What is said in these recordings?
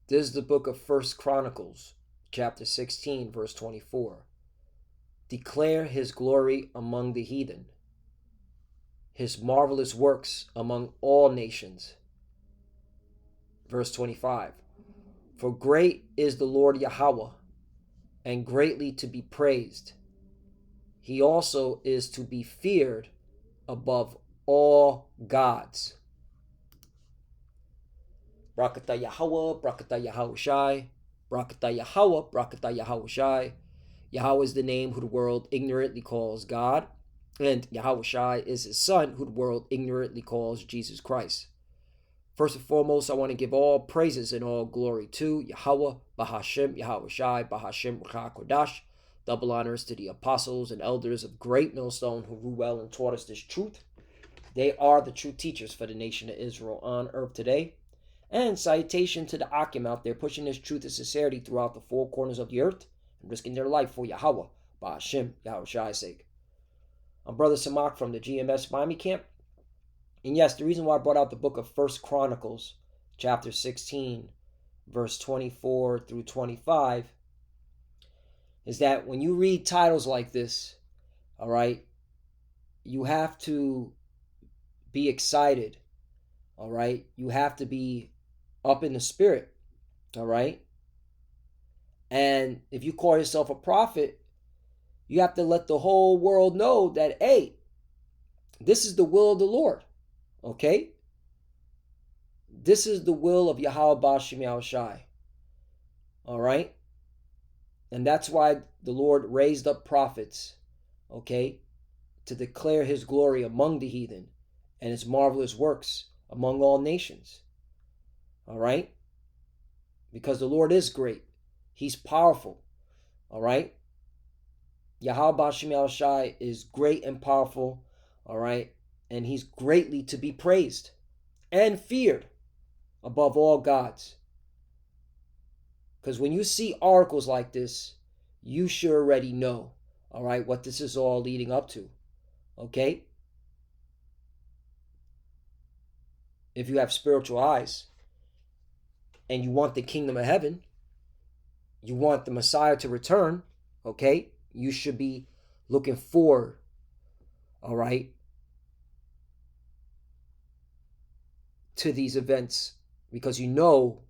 This is the book of First Chronicles, chapter 16, verse 24. Declare his glory among the heathen, his marvelous works among all nations. Verse 25. For great is the Lord Yahweh, and greatly to be praised. He also is to be feared above all gods. Brakata Yahweh, Brakata Yahushai, Brakata Yahweh, Brakata Yahushai. Yahweh is the name who the world ignorantly calls God, and Yahushai is his son who the world ignorantly calls Jesus Christ. First and foremost, I want to give all praises and all glory to Yahweh, Bahashem, Yahushai, Bahashem, Kodash. Double honors to the apostles and elders of Great Millstone who grew well and taught us this truth. They are the true teachers for the nation of Israel on earth today. And salutation to the Akim out there pushing this truth and sincerity throughout the four corners of the earth and risking their life for Yahweh, Bahashem, Yahushai's sake. I'm Brother Samak from the GMS Miami camp. And yes, the reason why I brought out the book of First Chronicles, chapter 16, verse 24 through 25, is that when you read titles like this, all right, you have to be excited, all right? You have to be up in the spirit, all right? And if you call yourself a prophet, you have to let the whole world know that, hey, this is the will of the Lord, okay? This is the will of Yahweh Bashim Yahushai, all right? And that's why the Lord raised up prophets, okay, to declare his glory among the heathen and his marvelous works among all nations, all right? Because the Lord is great. He's powerful, all right? Yahweh Bashim Yahushai is great and powerful, all right? And he's greatly to be praised and feared above all gods. Because when you see articles like this, you should already know, all right, what this is all leading up to, okay? If you have spiritual eyes and you want the kingdom of heaven, you want the Messiah to return, okay, you should be looking forward, all right, to these events because you know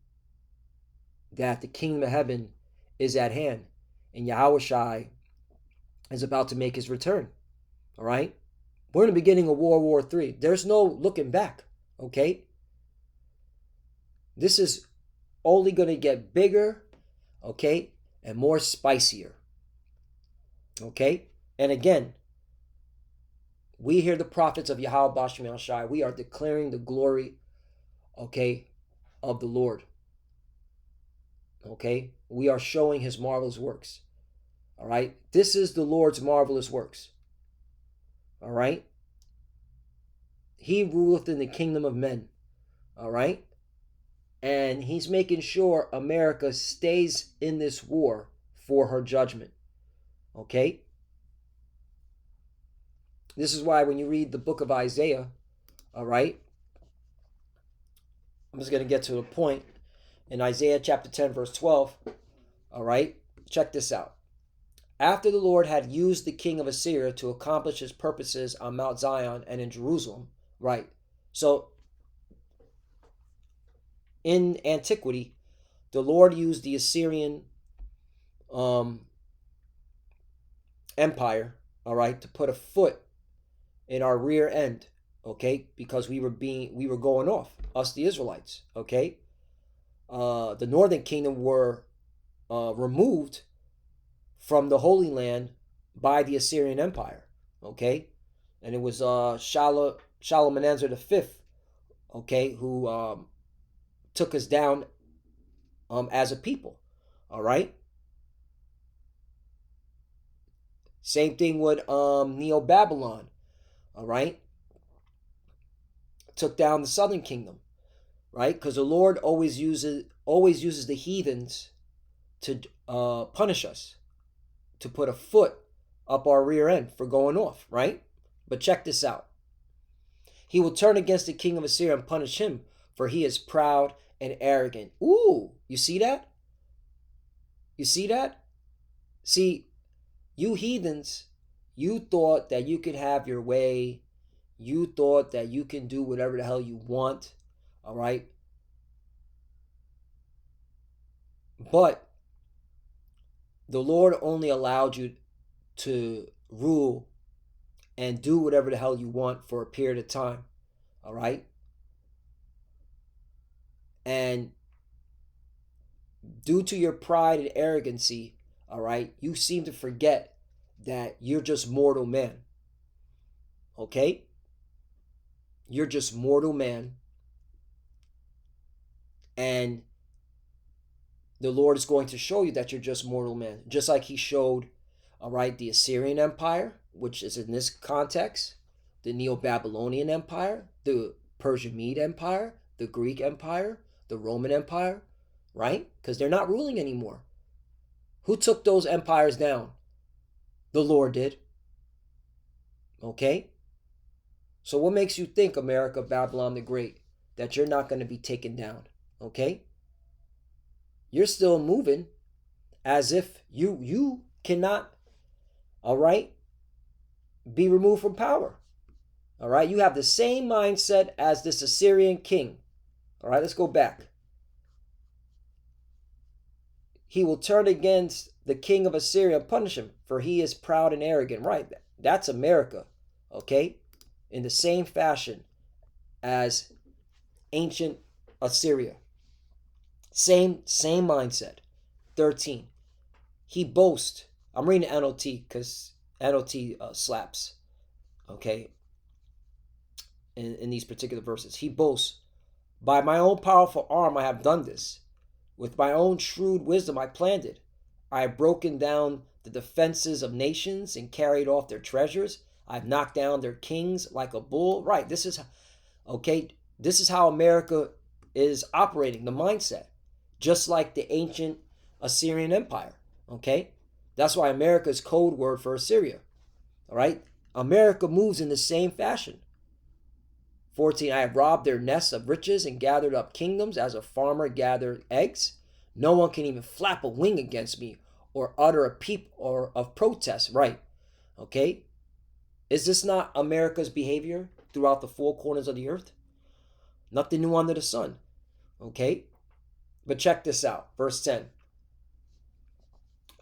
that the kingdom of heaven is at hand and Yahushai is about to make his return, all right? We're in the beginning of World War III. There's no looking back, okay? This is only going to get bigger, okay, and more spicier, okay? And again, we hear the prophets of Yahweh Bashim Yahushai. We are declaring the glory, okay, of the Lord, okay? We are showing his marvelous works, all right? This is the Lord's marvelous works, all right? He ruleth in the kingdom of men, all right? And he's making sure America stays in this war for her judgment, okay? This is why when you read the book of Isaiah, all right, I'm just going to get to the point. In Isaiah chapter 10, verse 12, all right, check this out. After the Lord had used the king of Assyria to accomplish his purposes on Mount Zion and in Jerusalem, right? So, in antiquity, the Lord used the Assyrian empire, all right, to put a foot in our rear end, okay, because we were going off, us the Israelites, okay. The northern kingdom were removed from the Holy Land by the Assyrian Empire, okay, and it was Shalmaneser V, okay, who took us down as a people, all right. Same thing with Neo-Babylon, all right, took down the southern kingdom, right? Because the Lord always uses the heathens to punish us, to put a foot up our rear end for going off, right? But check this out. He will turn against the king of Assyria and punish him for he is proud and arrogant. Ooh, you see that? You see that? See, you heathens, you thought that you could have your way. You thought that you can do whatever the hell you want. All right? But the Lord only allowed you to rule and do whatever the hell you want for a period of time. All right? And due to your pride and arrogancy, all right, you seem to forget that you're just mortal man. Okay? You're just mortal man. And the Lord is going to show you that you're just mortal man. Just like he showed, all right, the Assyrian Empire, which is in this context, the Neo-Babylonian Empire, the Persian Mede Empire, the Greek Empire, the Roman Empire, right? Because they're not ruling anymore. Who took those empires down? The Lord did. Okay? So what makes you think, America, Babylon the Great, that you're not going to be taken down? Okay? You're still moving as if you cannot, all right, be removed from power. All right? You have the same mindset as this Assyrian king. All right, let's go back. He will turn against the king of Assyria and punish him, for he is proud and arrogant. Right? That's America. Okay? In the same fashion as ancient Assyria. Same mindset. 13. He boasts. I'm reading NLT because NLT slaps. Okay? In these particular verses. He boasts, by my own powerful arm I have done this. With my own shrewd wisdom I planned it. I have broken down the defenses of nations and carried off their treasures. I've knocked down their kings like a bull. Right, this is, okay, this is how America is operating, the mindset. Just like the ancient Assyrian Empire, okay? That's why America's code word for Assyria, all right? America moves in the same fashion. 14, I have robbed their nests of riches and gathered up kingdoms as a farmer gathers eggs. No one can even flap a wing against me or utter a peep or of protest, right? Okay? Is this not America's behavior throughout the four corners of the earth? Nothing new under the sun. Okay? But check this out. Verse 10.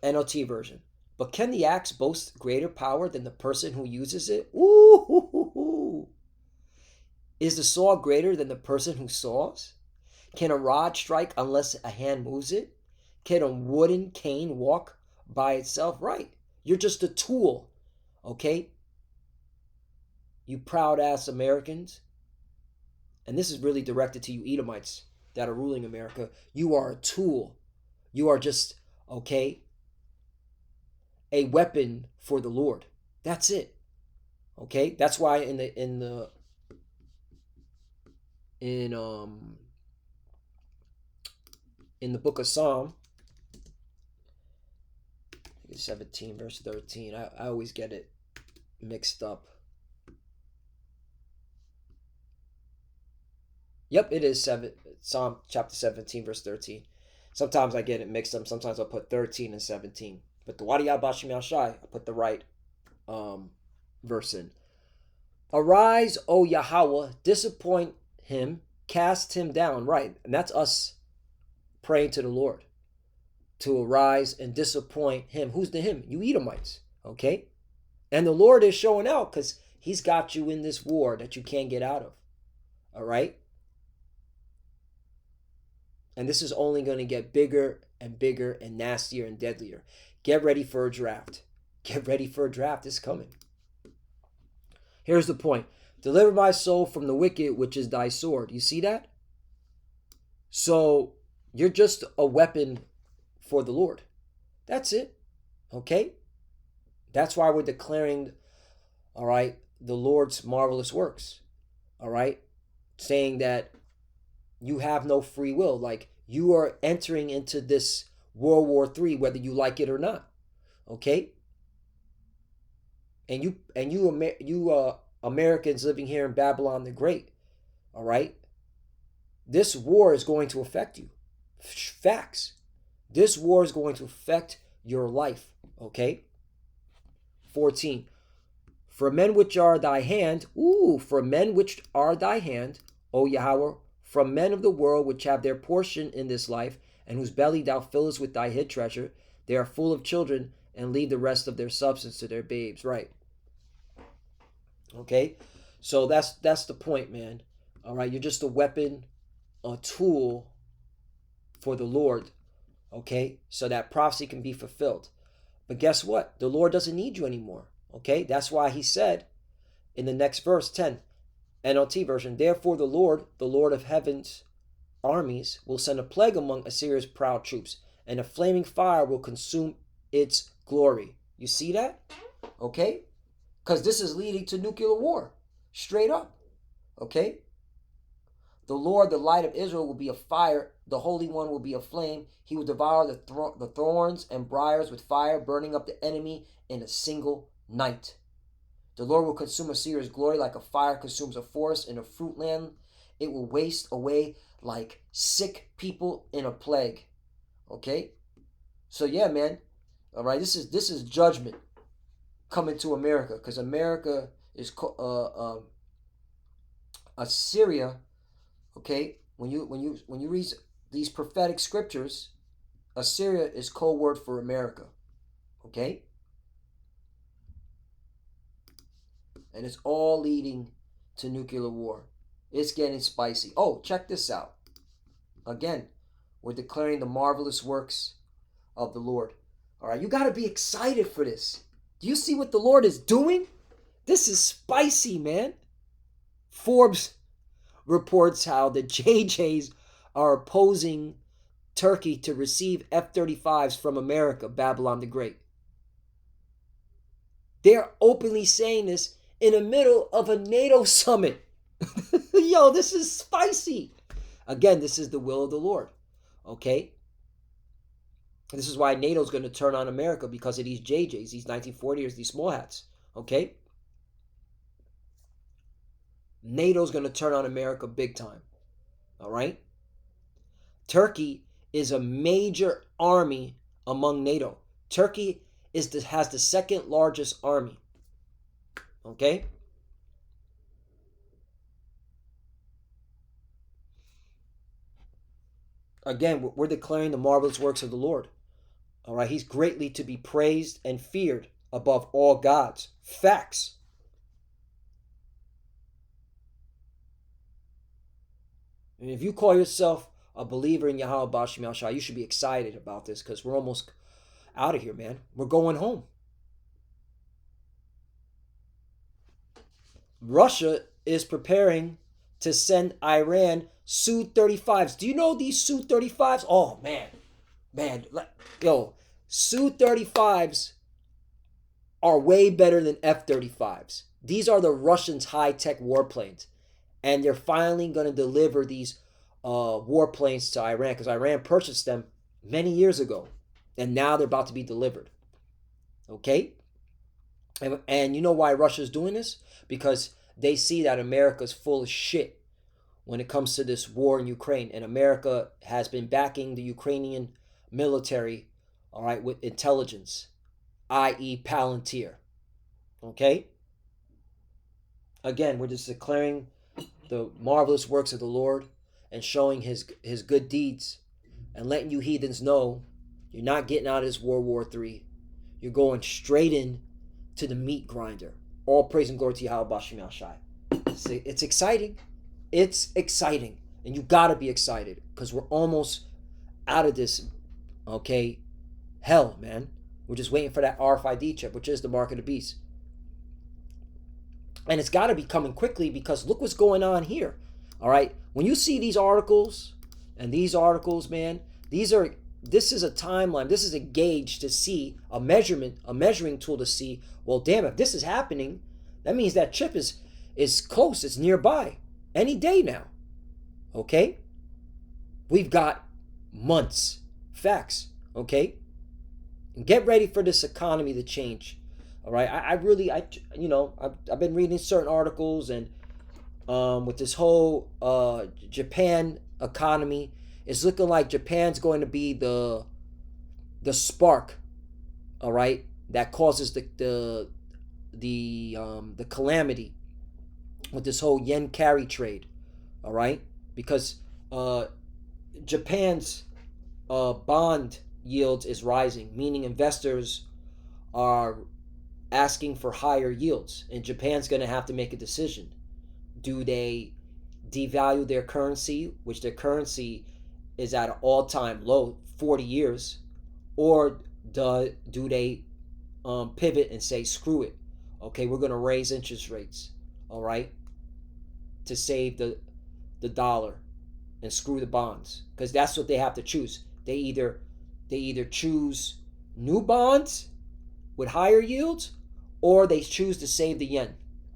NLT version. But can the axe boast greater power than the person who uses it? Ooh. Is the saw greater than the person who saws? Can a rod strike unless a hand moves it? Can a wooden cane walk by itself? Right. You're just a tool. Okay? You proud ass Americans. And this is really directed to you Edomites that are ruling America. You are a tool. You are just, okay, a weapon for the Lord. That's it. Okay? That's why in the book of Psalm 17 verse 13, I always get it mixed up. Yep, it is Psalm chapter 17 verse 13. Sometimes I get it mixed up. Sometimes I'll put 13 and 17. But the Wadiyah Bashim Yashai, I put the right verse in. Arise, O Yahweh, disappoint him, cast him down. Right, and that's us praying to the Lord to arise and disappoint him. Who's the him? You Edomites, okay? And the Lord is showing out because he's got you in this war that you can't get out of, all right? And this is only going to get bigger and bigger and nastier and deadlier. Get ready for a draft. Get ready for a draft. It's coming. Here's the point. Deliver my soul from the wicked, which is thy sword. You see that? So you're just a weapon for the Lord. That's it. Okay? That's why we're declaring, all right, the Lord's marvelous works. All right? Saying that you have no free will. Like, you are entering into this World War III, whether you like it or not. Okay? And you Americans living here in Babylon the Great, all right? This war is going to affect you. Facts. This war is going to affect your life. Okay? 14. For men which are thy hand, for men which are thy hand, O Yahweh, from men of the world which have their portion in this life, and whose belly thou fillest with thy hid treasure, they are full of children, and leave the rest of their substance to their babes. Right. Okay? So that's the point, man. All right, you're just a weapon, a tool for the Lord. Okay? So that prophecy can be fulfilled. But guess what? The Lord doesn't need you anymore. Okay? That's why he said in the next verse, 10, NLT version, therefore the Lord of heaven's armies, will send a plague among Assyria's proud troops, and a flaming fire will consume its glory. You see that? Okay? Because this is leading to nuclear war. Straight up. Okay? The Lord, the light of Israel, will be a fire. The Holy One will be a flame. He will devour the thorns and briars with fire, burning up the enemy in a single night. The Lord will consume Assyria's glory like a fire consumes a forest in a fruit land. It will waste away like sick people in a plague. Okay? So yeah, man. All right, this is judgment coming to America, because America is Assyria. Okay, when you read these prophetic scriptures, Assyria is code word for America. Okay, and it's all leading to nuclear war. It's getting spicy. Oh, check this out. Again, we're declaring the marvelous works of the Lord. All right, you got to be excited for this. Do you see what the Lord is doing? This is spicy, man. Forbes reports how the JJs are opposing Turkey to receive F-35s from America, Babylon the Great. They're openly saying this in the middle of a NATO summit. Yo, this is spicy. Again, this is the will of the Lord. Okay? This is why NATO's going to turn on America, because of these JJs, these 1940ers, these small hats. Okay? NATO's going to turn on America big time. All right? Turkey is a major army among NATO. Turkey has the second largest army. Okay? Again, we're declaring the marvelous works of the Lord. All right? He's greatly to be praised and feared above all gods. Facts. And if you call yourself a believer in Yahweh Bashim Yahshua, you should be excited about this, because we're almost out of here, man. We're going home. Russia is preparing to send Iran Su-35s. Do you know these Su-35s? Oh, man. Yo, Su-35s are way better than F-35s. These are the Russians' high-tech warplanes. And they're finally going to deliver these warplanes to Iran, because Iran purchased them many years ago. And now they're about to be delivered. Okay? And you know why Russia's doing this? Because they see that America's full of shit when it comes to this war in Ukraine. And America has been backing the Ukrainian military, all right, with intelligence, i.e. Palantir. Okay? Again, we're just declaring the marvelous works of the Lord and showing his good deeds and letting you heathens know you're not getting out of this World War III. You're going straight in to the meat grinder. All praise and glory to Yahweh Bashim Yahshai. It's exciting. It's exciting. And you got to be excited, because we're almost out of this, okay, hell, man. We're just waiting for that RFID chip, which is the mark of the beast. And it's got to be coming quickly, because look what's going on here. All right. When you see these articles and these articles, man, this is a timeline. This is a gauge to see, a measuring tool to see, well, damn, if this is happening, that means that chip is close. It's nearby any day now. Okay. We've got months. Facts. Okay. And get ready for this economy to change. All right, I've been reading certain articles, and with this whole Japan economy. It's looking like Japan's going to be the spark, all right, that causes the calamity with this whole yen carry trade, all right, because Japan's bond yields is rising, meaning investors are asking for higher yields, and Japan's going to have to make a decision. Do they devalue their currency, which their currency is at an all-time low, 40 years, or do they pivot and say, screw it, okay, we're going to raise interest rates, all right, to save the dollar and screw the bonds? Because that's what they have to choose. They either choose new bonds with higher yields, or they choose to save the yen.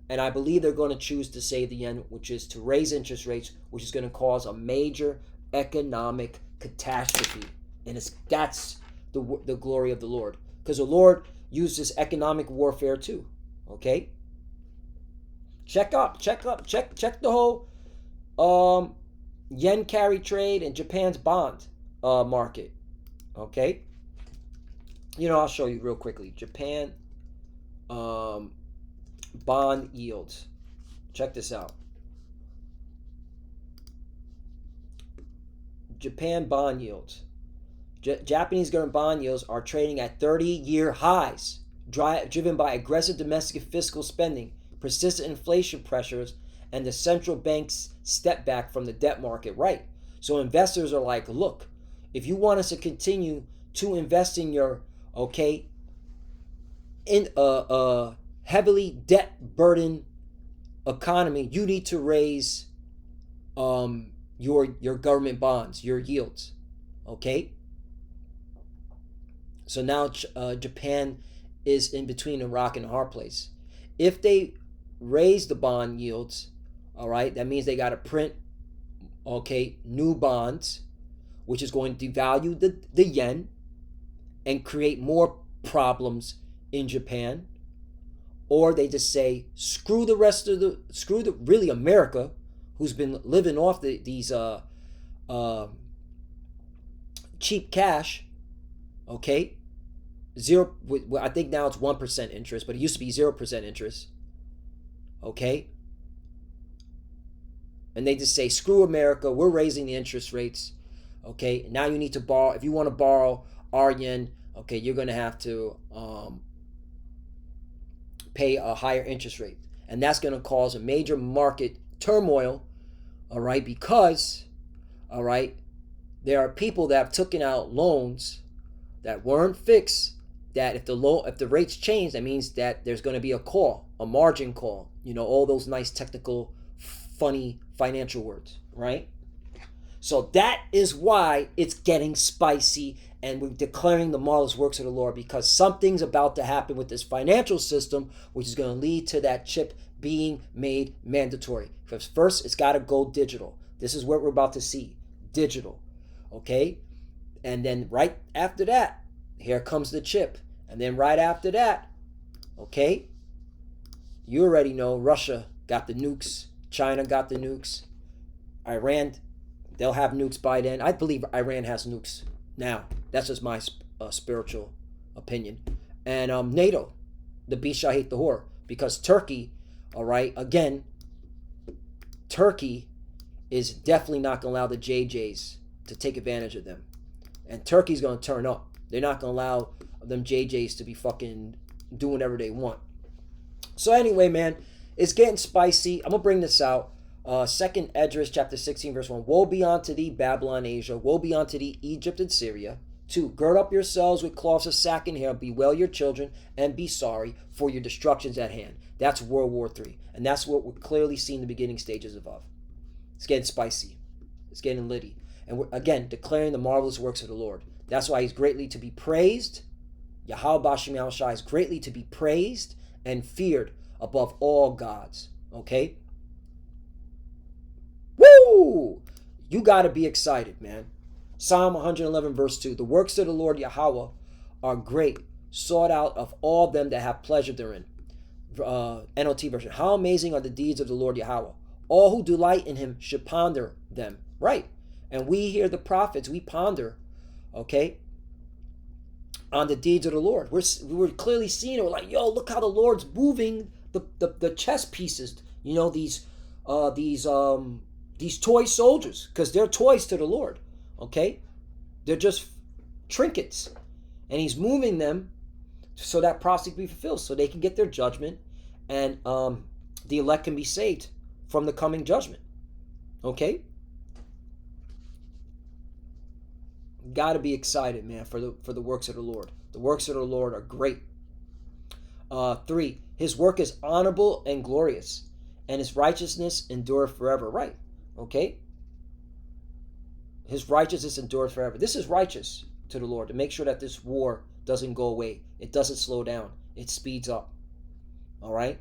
And I believe they're going to choose to save the yen, which is to raise interest rates, which is going to cause a major economic catastrophe. And that's the glory of the Lord. Because the Lord uses economic warfare too. Okay? Check the whole yen carry trade and Japan's bond market. Okay? I'll show you real quickly. Japan bond yields. Check this out. Japan bond yields. Japanese government bond yields are trading at 30-year highs, driven by aggressive domestic fiscal spending, persistent inflation pressures, and the central bank's step back from the debt market. Right. So investors are like, look, if you want us to continue to invest in your, in a heavily debt burdened economy, you need to raise your government bonds, your yields. Okay. So now Japan is in between a rock and a hard place. If they raise the bond yields, all right, that means they got to print, new bonds, which is going to devalue the yen and create more problems in Japan. Or they just say, screw really America, who's been living off these cheap cash, okay? Zero, I think now it's 1% interest, but it used to be 0% interest, okay? And they just say, screw America, we're raising the interest rates, okay? Now you need to borrow, if you want to borrow our yen, okay, you're going to have to pay a higher interest rate. And that's going to cause a major market turmoil, all right, because, all right, there are people that have taken out loans that weren't fixed, that if the rates change, that means that there's going to be a margin call, all those nice technical, funny financial words, right? So that is why it's getting spicy, and we're declaring the marvelous works of the Lord, because something's about to happen with this financial system, which is going to lead to that chip being made mandatory. Because first, it's got to go digital. This is what we're about to see, digital, okay? And then right after that, here comes the chip. And then right after that, okay, you already know Russia got the nukes. China got the nukes. Iran, they'll have nukes by then. I believe Iran has nukes now. That's just my spiritual opinion. And NATO, the beast shall hate the whore. Because Turkey, all right, again, Turkey is definitely not going to allow the JJs to take advantage of them. And Turkey's going to turn up. They're not going to allow them JJs to be fucking doing whatever they want. So anyway, man, it's getting spicy. I'm going to bring this out. 2nd Esdras chapter 16 verse 1. Woe be unto thee, Babylon, Asia. Woe be unto thee, Egypt and Syria. 2. Gird up yourselves with cloths of sack and hair. Bewail your children and be sorry, for your destruction's at hand. That's World War III. And that's what we're clearly seeing the beginning stages of. It's getting spicy. It's getting litty. And we're, again, declaring the marvelous works of the Lord. That's why he's greatly to be praised. Yahweh Bashem Yahushua is greatly to be praised and feared above all gods. Okay? Woo! You got to be excited, man. Psalm 111 verse 2. The works of the Lord Yahweh are great, sought out of all them that have pleasure therein. NLT version. How amazing are the deeds of the Lord Yahweh. All who delight in him should ponder them. Right. And we hear the prophets, we ponder, okay, on the deeds of the Lord. We're clearly seeing it. We're like, yo, look how the Lord's moving the chess pieces. You know, these toy soldiers, because they're toys to the Lord. Okay, they're just trinkets, and He's moving them so that prophecy can be fulfilled, so they can get their judgment, and the elect can be saved from the coming judgment. Okay, got to be excited, man, for the works of the Lord. The works of the Lord are great. 3, His work is honorable and glorious, and His righteousness endureth forever. Right? Okay. His righteousness endureth forever. This is righteous to the Lord, to make sure that this war doesn't go away. It doesn't slow down. It speeds up. All right.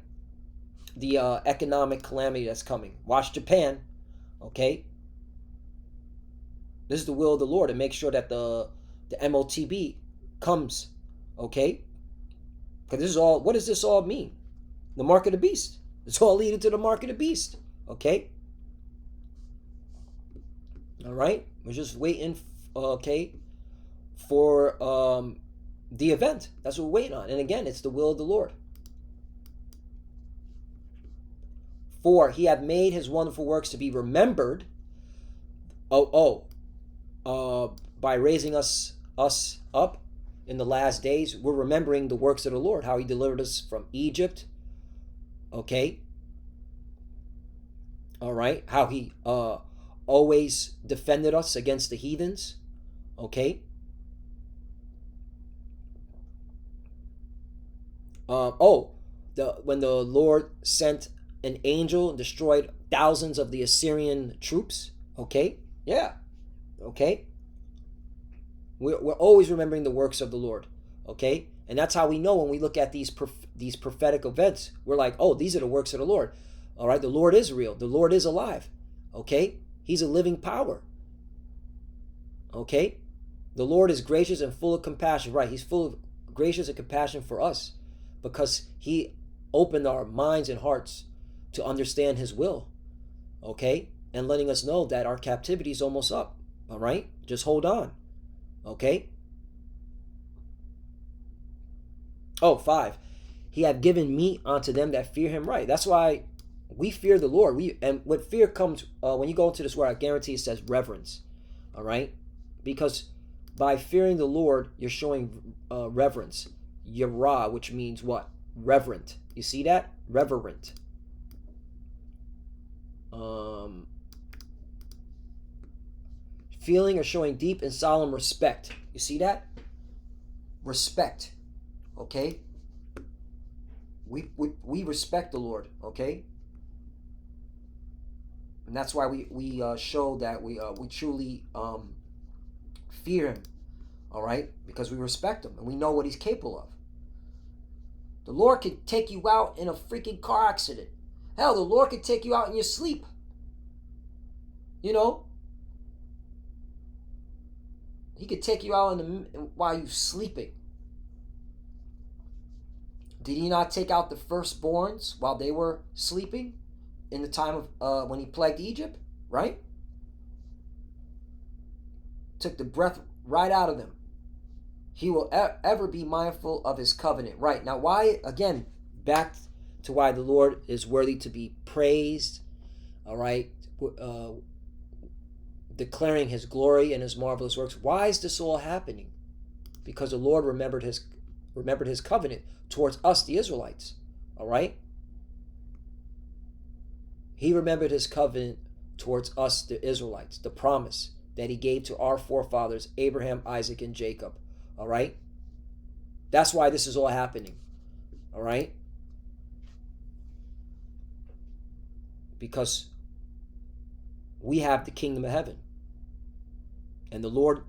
The economic calamity that's coming. Watch Japan. Okay. This is the will of the Lord, to make sure that the MOTB comes. Okay. Because this is all. What does this all mean? The mark of the beast. It's all leading to the mark of the beast. Okay. All right. We're just waiting. Okay. For the event. That's what we're waiting on. And again, it's the will of the Lord. 4, He hath made His wonderful works to be remembered. By raising us up in the last days, we're remembering the works of the Lord, how He delivered us from Egypt. Okay. All right. How He always defended us against the heathens. Okay. When the Lord sent an angel and destroyed thousands of the Assyrian troops. Okay. Yeah. Okay. We're always remembering the works of the Lord. Okay. And that's how we know when we look at these prophetic events. We're like, oh, these are the works of the Lord. All right. The Lord is real. The Lord is alive. Okay. He's a living power. Okay. The Lord is gracious and full of compassion. Right. He's full of gracious and compassion for us, because He opened our minds and hearts to understand His will. Okay. And letting us know that our captivity is almost up. All right. Just hold on. Okay. 5, He hath given meat unto them that fear Him. Right. That's why we fear the Lord. And when fear comes, when you go into this word, I guarantee it says reverence. All right. Because by fearing the Lord, you're showing reverence. Yerah, which means what? Reverent. You see that? Reverent. Feeling or showing deep and solemn respect. You see that? Respect. Okay? We respect the Lord. Okay? And that's why we show that we truly fear Him. All right? Because we respect Him and we know what He's capable of. The Lord could take you out in a freaking car accident. Hell, the Lord could take you out in your sleep. You know? He could take you out while you're sleeping. Did He not take out the firstborns while they were sleeping in the time of when He plagued Egypt? Right? Took the breath right out of them. He will ever be mindful of His covenant. Right. Now, why, again, back to why the Lord is worthy to be praised. All right. Declaring His glory and His marvelous works. Why is this all happening? Because the Lord remembered His covenant towards us, the Israelites. All right. He remembered His covenant towards us, the Israelites, the promise that He gave to our forefathers, Abraham, Isaac, and Jacob. All right. That's why this is all happening. All right. Because we have the kingdom of heaven. And the Lord,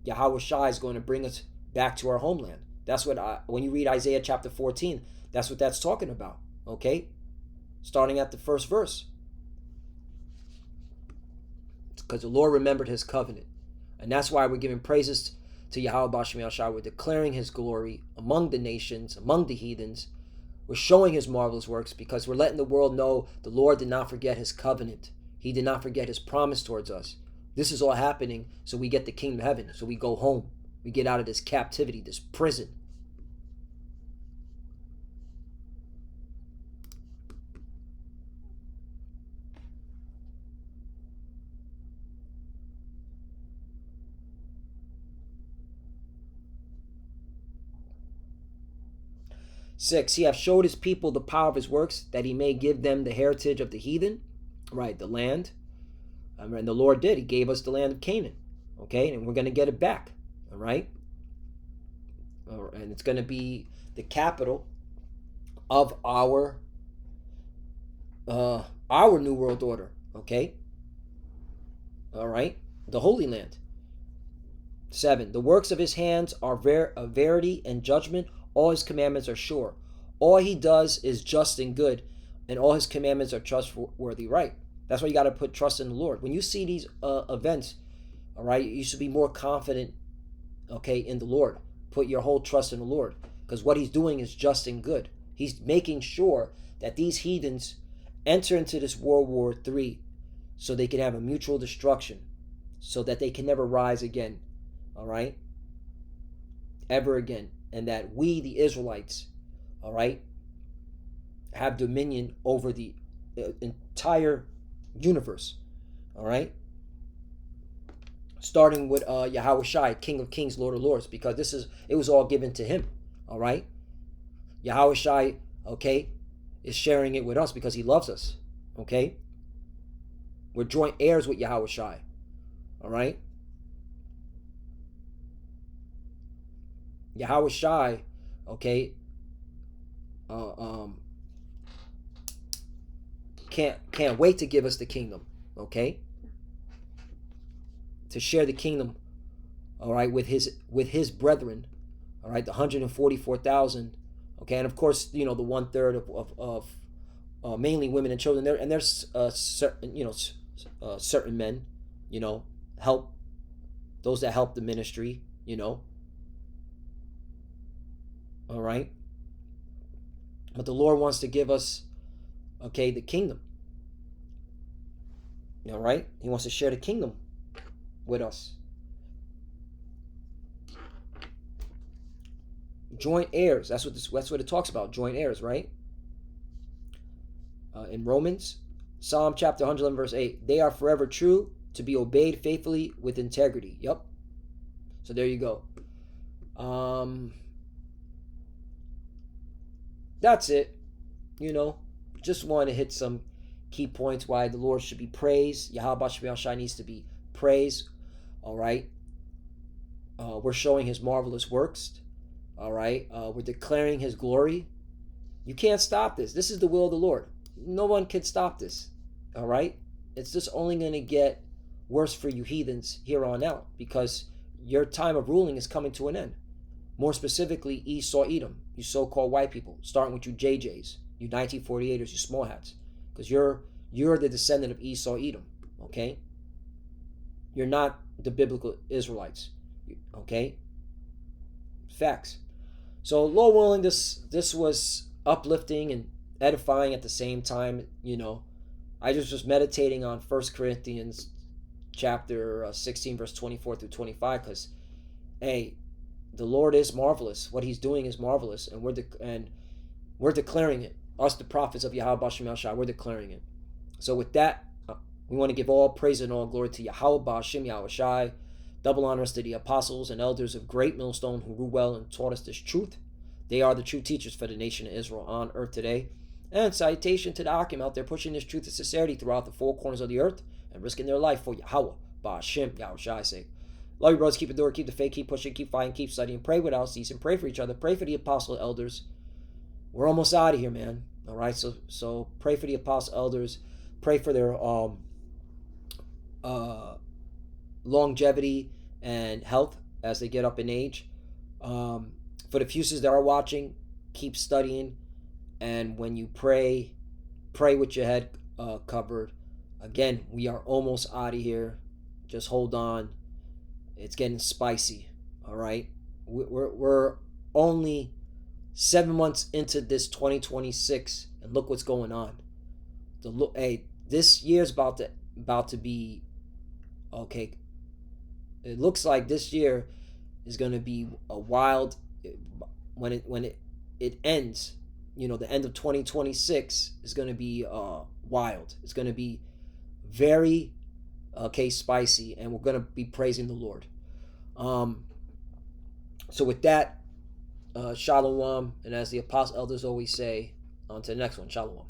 Yahweh Shai, is going to bring us back to our homeland. That's what, when you read Isaiah chapter 14, that's what that's talking about. Okay? Starting at the first verse. It's because the Lord remembered His covenant. And that's why we're giving praises to Yahweh B'Shem Yahshua. We're declaring His glory among the nations, among the heathens. We're showing His marvelous works because we're letting the world know the Lord did not forget His covenant. He did not forget His promise towards us. This is all happening so we get the kingdom of heaven, so we go home. We get out of this captivity, this prison. Six, he hath showed his people the power of his works, that he may give them the heritage of the heathen, right, the land. And the Lord did. He gave us the land of Canaan, okay, and we're going to get it back, all right? And it's going to be the capital of our new world order, okay? All right, the Holy Land. 7, the works of his hands are verity and judgment. All his commandments are sure. All he does is just and good, and all his commandments are trustworthy, right? That's why you got to put trust in the Lord. When you see these events, all right, you should be more confident, okay, in the Lord. Put your whole trust in the Lord, because what he's doing is just and good. He's making sure that these heathens enter into this World War III so they can have a mutual destruction, so that they can never rise again, all right, ever again. And that we, the Israelites, all right, have dominion over the entire universe, all right? Starting with Yahushua, King of Kings, Lord of Lords, because it was all given to him, all right? Yahushua, okay, is sharing it with us because he loves us, okay? We're joint heirs with Yahushua, all right? Yahushua, okay, can't wait to give us the kingdom, okay, to share the kingdom, all right, with his brethren, all right, the 144,000, okay, and of course, you know, the 1/3 of mainly women and children there, and there's certain, you know, certain men, you know, help those that help the ministry, you know. All right, but the Lord wants to give us, okay, the kingdom. All right, he wants to share the kingdom with us. Joint heirs. That's what it talks about. Joint heirs, right? In Romans, Psalm chapter 111 verse 8. They are forever true, to be obeyed faithfully with integrity. Yep. So there you go. That's it. You know, just want to hit some key points why the Lord should be praised. Yahweh Shai needs to be praised. All right. We're showing his marvelous works. All right. We're declaring his glory. You can't stop this. This is the will of the Lord. No one can stop this. All right. It's just only going to get worse for you heathens here on out, because your time of ruling is coming to an end. More specifically, Esau Edom, you so-called white people, starting with you JJs, you 1948ers, you small hats, because you're the descendant of Esau Edom, okay? You're not the biblical Israelites, okay? Facts. So, Lord willing, this was uplifting and edifying at the same time. You know, I just was meditating on 1 Corinthians chapter 16, verse 24 through 25, because, hey, the Lord is marvelous. What he's doing is marvelous, and we're declaring it. Us, the prophets of Yahweh Shem Shai, we're declaring it. So with that, we want to give all praise and all glory to Yahweh Shem Yahweh Shai. Double honors to the apostles and elders of Great Millstone who rule well and taught us this truth. They are the true teachers for the nation of Israel on earth today. And salutation to the Akim out there pushing this truth and sincerity throughout the four corners of the earth and risking their life for Yahweh Shem Yahweh Shai's sake. Love you, brothers. Keep the door, keep the faith, keep pushing, keep fighting, keep studying. Pray without ceasing. Pray for each other. Pray for the apostle elders. We're almost out of here, man. All right, so pray for the apostle elders. Pray for their longevity and health as they get up in age. For the fuses that are watching, keep studying. And when you pray with your head covered. Again, we are almost out of here. Just hold on. It's getting spicy, all right? We're only 7 months into this 2026, and look what's going on. This year's about to be Okay, it looks like this year is going to be a wild when it ends. The end of 2026 is going to be wild. It's going to be very spicy, and we're going to be praising the Lord. So with that, shalom, and as the apostle elders always say, on to the next one, shalom.